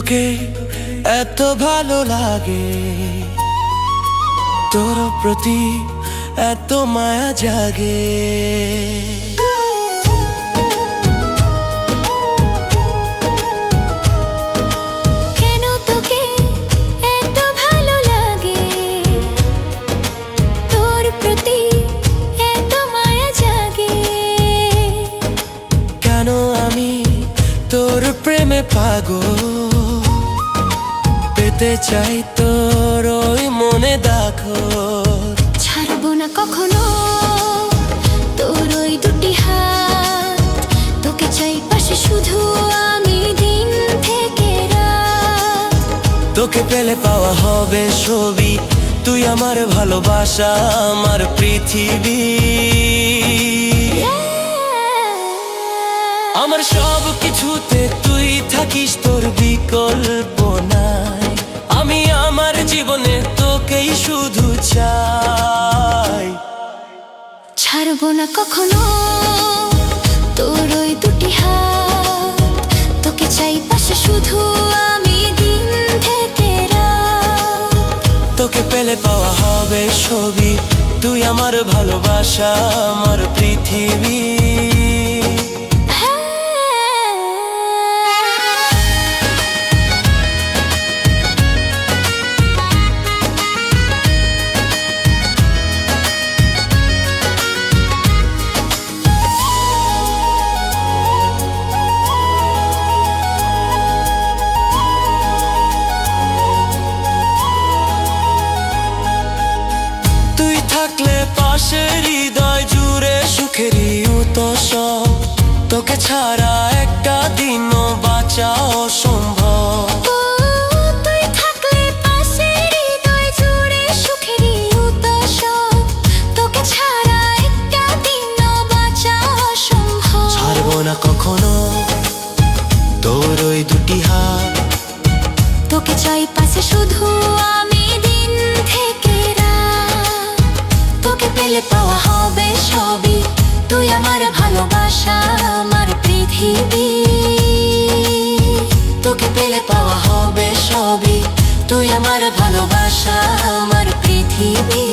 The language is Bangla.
তোকে এত ভালো লাগে, তোর প্রতি এত মায়া জাগে। কেন তোকে এত ভালো লাগে, তোর প্রতি এত মায়া জাগে। কেন আমি তোর প্রেমে পাগল, পেতে চাই তোর ওই মনে দেখো। ছাড়বো না কখনো তোর ওই দুটি হাত, তোকে চাই পাশে শুধু আমি দিন থেকে রাত। তোকে পেলে পাওয়া হবে সবই, তুই আমার ভালোবাসা, আমার পৃথিবী। আমার সব কিছুতে তুই থাকিস, তোর বিকল্প নাই। আমি আমার জীবনে তোকেই শুধু চাই। ছাড়বো না কখনো তোর ওই দুটি হাত, তোকে চাই পাশে শুধু আমি দিন থেকে রাত। তোকে পেলে পাওয়া হবে সবই, তুই আমার ভালোবাসা, আমার পৃথিবী। থাকলে পাশে হৃদয় জুড়ে সুখেরই উতসব, তোকে ছাড়া একটা দিনও বাঁচা অসম্ভব। তুই থাকলে পাশে হৃদয় জুড়ে সুখেরই উতসব, তোকে ছাড়া একটা দিনও বাঁচা অসম্ভব। ছাড়বো না কখনো তোর ওই দুটি হাত, তোকে চাই পাশে শুধু আমি দিন থেকে রাত। তোকে পেলে পাওয়া হবে সবই, তুই আমার ভালোবাসা, আমার পৃথিবী। তোকে পেলে পাওয়া হবে সবই, তুই আমার ভালোবাসা, আমার পৃথিবী।